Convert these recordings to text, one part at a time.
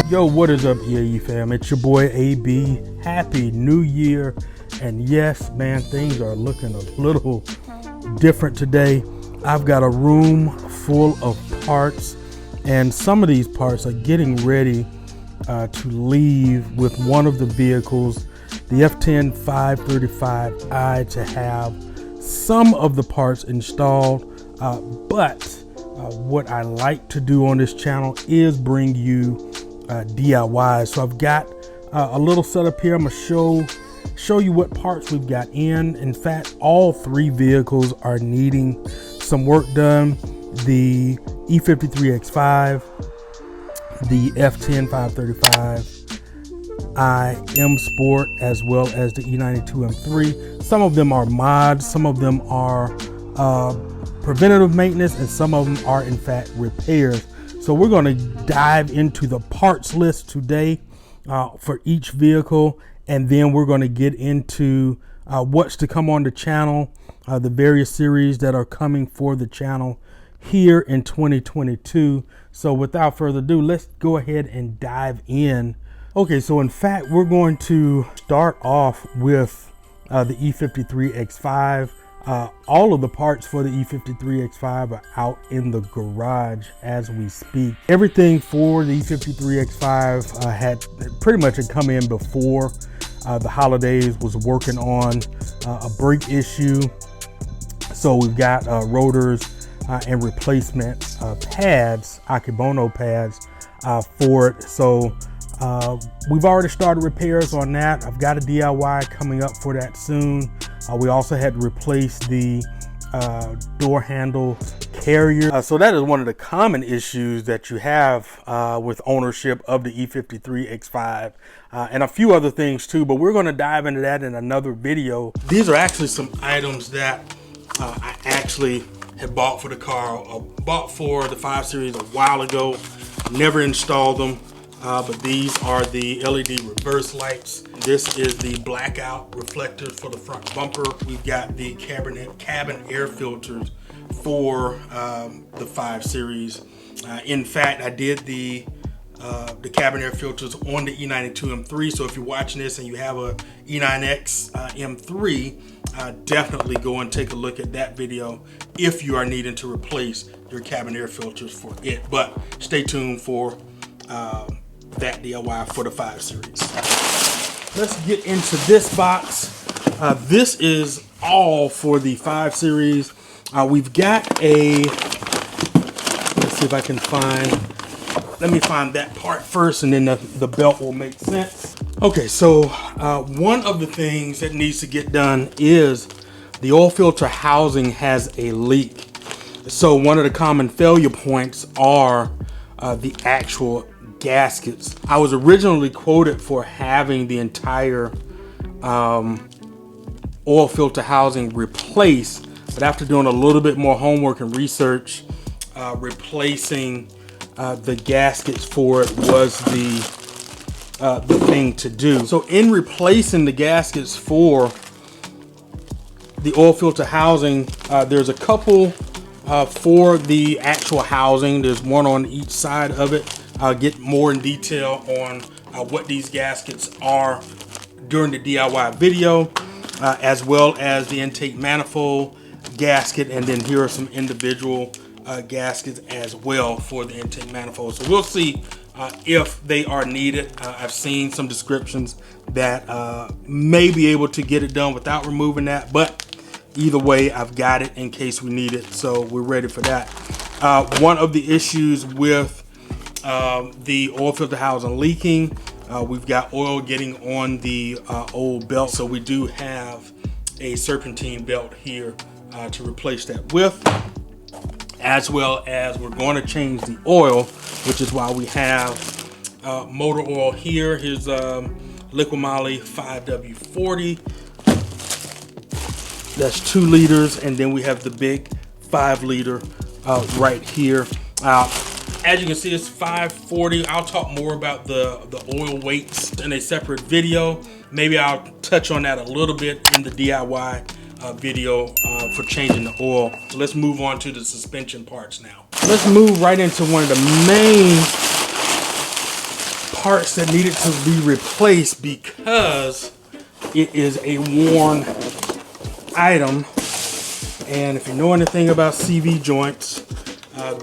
Yo, what is up, EAE fam? It's your boy AB. Happy New Year. And yes, man, things are looking a little different today. I've got a room full of parts, and some of these parts are getting ready to leave with one of the vehicles, the F10 535i, to have some of the parts installed. But what I like to do on this channel is bring you DIYs. So I've got a little setup here. I'm gonna show you what parts we've got in. In fact, all three vehicles are needing some work done. The E93X5, the F10 535i M Sport, as well as the E92 M3. Some of them are mods, some of them are preventative maintenance, and some of them are in fact repairs. So we're going to dive into the parts list today for each vehicle, and then we're going to get into what's to come on the channel, the various series that are coming for the channel here in 2022. So without further ado, let's go ahead and dive in. Okay, so in fact, we're going to start off with the E53X5. All of the parts for the E53X5 are out in the garage as we speak. Everything for the E53X5 had pretty much come in before the holidays. Was working on a brake issue. So we've got rotors and replacement pads, Akebono pads for it. So we've already started repairs on that. I've got a DIY coming up for that soon. We also had to replace the door handle carrier. So that is one of the common issues that you have with ownership of the E53X5 and a few other things too, but we're going to dive into that in another video. These are actually some items that I actually had bought for the car, bought for the 5 Series a while ago, never installed them. But these are the LED reverse lights. This is the blackout reflector for the front bumper. We've got the cabin air filters for the 5 Series. In fact, I did the cabin air filters on the E92 M3. So if you're watching this and you have a E9X M3, definitely go and take a look at that video if you are needing to replace your cabin air filters for it. But stay tuned for that DIY for the 5 Series. Let's get into this box. This is all for the 5 Series. We've got a, let's see if I can let me find that part first, and then the belt will make sense. Okay, so one of the things that needs to get done is the oil filter housing has a leak. So one of the common failure points are the actual gaskets. I was originally quoted for having the entire oil filter housing replaced, but after doing a little bit more homework and research, replacing the gaskets for it was the thing to do. So in replacing the gaskets for the oil filter housing, there's a couple for the actual housing. There's one on each side of it. I'll get more in detail on what these gaskets are during the DIY video, as well as the intake manifold gasket, and then here are some individual gaskets as well for the intake manifold. So we'll see if they are needed. I've seen some descriptions that may be able to get it done without removing that, but either way, I've got it in case we need it, so we're ready for that. One of the issues with the oil filter housing leaking, we've got oil getting on the old belt, so we do have a serpentine belt here to replace that with, as well as we're going to change the oil, which is why we have motor oil here. Here's Liquid Moly 5W40. That's 2 liters, and then we have the big 5 liter right here. As you can see, it's 540. I'll talk more about the oil weights in a separate video. Maybe I'll touch on that a little bit in the DIY video for changing the oil. So let's move on to the suspension parts now. Let's move right into one of the main parts that needed to be replaced because it is a worn item. And if you know anything about CV joints,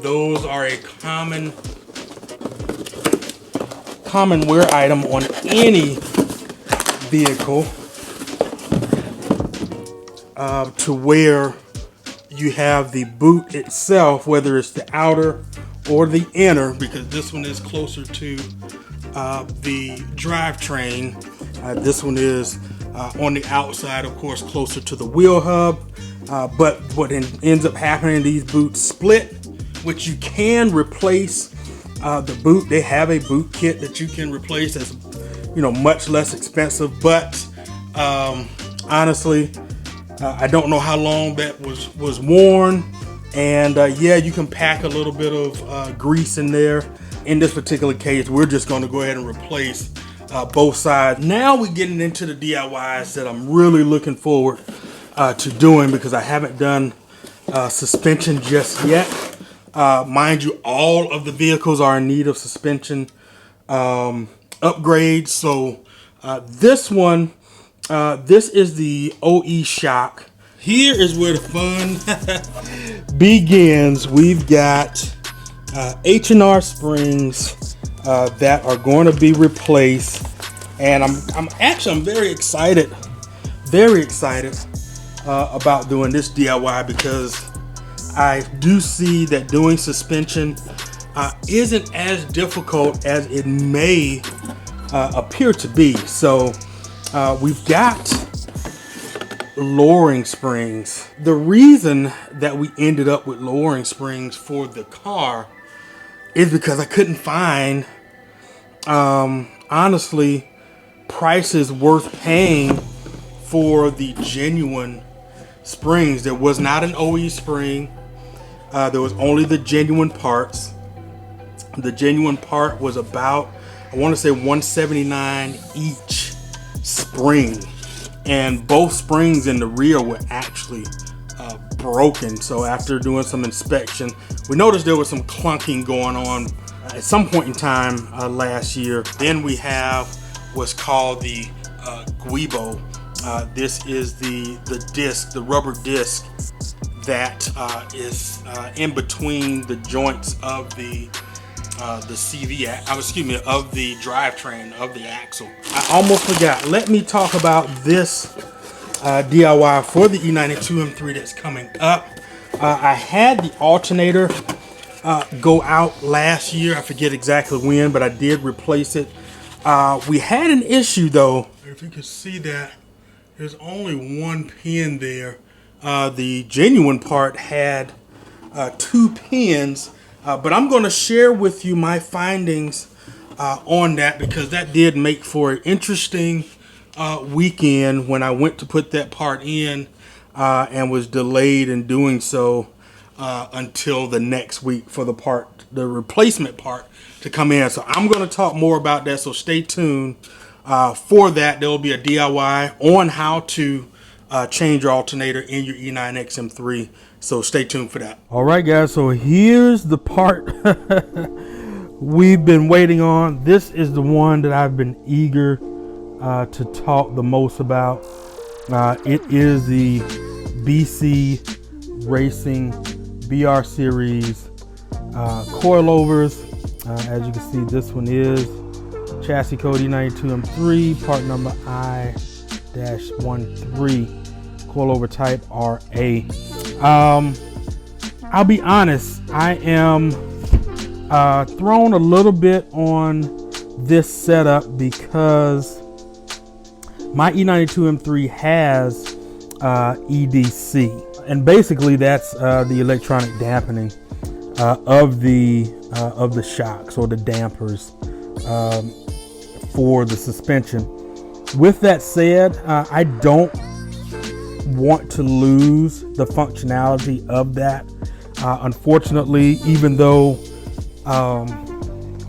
those are a common wear item on any vehicle, to where you have the boot itself, whether it's the outer or the inner, because this one is closer to the drivetrain. This one is on the outside, of course, closer to the wheel hub. But what ends up happening, these boots split, which you can replace the boot. They have a boot kit that you can replace that's, you know, much less expensive. But honestly, I don't know how long that was worn. And yeah, you can pack a little bit of grease in there. In this particular case, we're just going to go ahead and replace both sides. Now we're getting into the DIYs that I'm really looking forward to doing, because I haven't done suspension just yet. Mind you, all of the vehicles are in need of suspension upgrades. So this one, this is the OE shock. Here is where the fun begins. We've got H&R springs that are going to be replaced, and I'm very excited about doing this DIY, because I do see that doing suspension isn't as difficult as it may appear to be. So we've got lowering springs. The reason that we ended up with lowering springs for the car is because I couldn't find, honestly, prices worth paying for the genuine springs. There was not an OE spring. There was only the genuine parts. The genuine part was about, I want to say, $179 each spring, and both springs in the rear were actually broken. So after doing some inspection, we noticed there was some clunking going on at some point in time last year. Then we have what's called the Guibo. This is the disc, the rubber disc that is in between the joints of the CV, of the drivetrain, of the axle. I almost forgot. Let me talk about this DIY for the E92 M3 that's coming up. I had the alternator go out last year. I forget exactly when, but I did replace it. We had an issue though. If you can see that, there's only one pin there. The genuine part had 2 pins, but I'm going to share with you my findings on that, because that did make for an interesting weekend when I went to put that part in and was delayed in doing so until the next week for the replacement part to come in. So I'm going to talk more about that, so stay tuned for that. There will be a DIY on how to change your alternator in your E92 M3. So stay tuned for that. All right, guys. So here's the part we've been waiting on. This is the one that I've been eager to talk the most about. It is the BC Racing BR Series coilovers. As you can see, this one is chassis code E92 M3, part number I-13, coilover type RA. I'll be honest, I am thrown a little bit on this setup because my E92 M3 has EDC, and basically that's the electronic dampening of the shocks, or the dampers for the suspension. With that said, I don't want to lose the functionality of that. Unfortunately, even though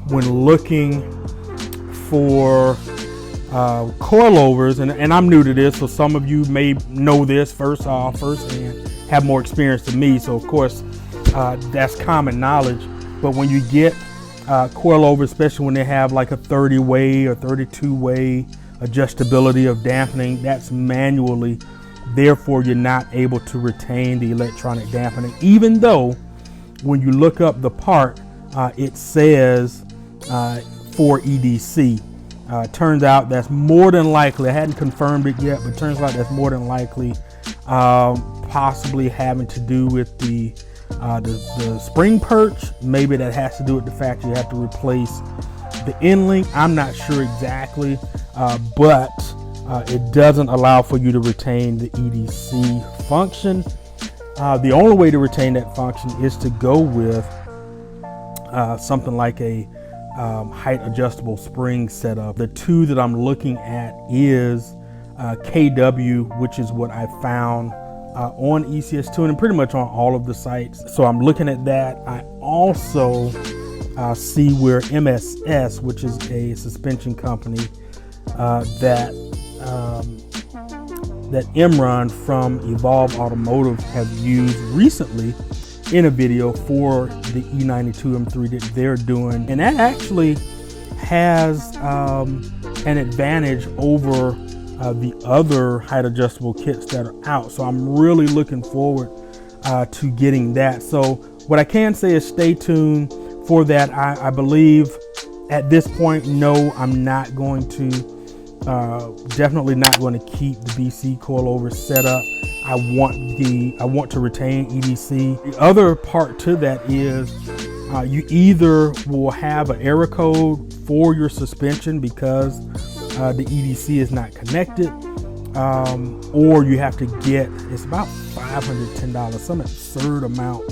when looking for coilovers, and I'm new to this, so some of you may know this firsthand, have more experience than me, so of course that's common knowledge. But when you get coilovers, especially when they have like a 30-way or 32-way adjustability of dampening, that's manually. Therefore, you're not able to retain the electronic dampening, even though when you look up the part, it says for EDC. Turns out that's more than likely, I hadn't confirmed it yet, but turns out that's more than likely possibly having to do with the spring perch. Maybe that has to do with the fact you have to replace the end link. I'm not sure exactly, but it doesn't allow for you to retain the EDC function. The only way to retain that function is to go with something like a height adjustable spring setup. The two that I'm looking at is KW, which is what I found on ECS2 and pretty much on all of the sites. So I'm looking at that. I also see where MSS, which is a suspension company that Imran from Evolve Automotive have used recently in a video for the E92 M3 that they're doing, and that actually has an advantage over the other height adjustable kits that are out. So I'm really looking forward to getting that. So what I can say is stay tuned for that. I believe at this point, no, I'm not going to, definitely not going to keep the BC coilover set up. I want to retain EDC. The other part to that is you either will have an error code for your suspension because the EDC is not connected, or you have to get, it's about $510, some absurd amount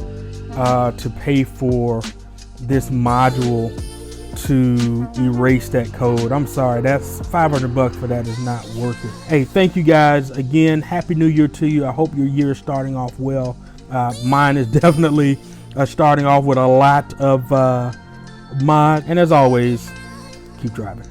to pay for this module to erase that code. I'm sorry, that's $500 for that is not worth it. Hey, thank you guys again. Happy New Year to you. I hope your year is starting off well. Mine is definitely starting off with a lot of mod, and as always, keep driving.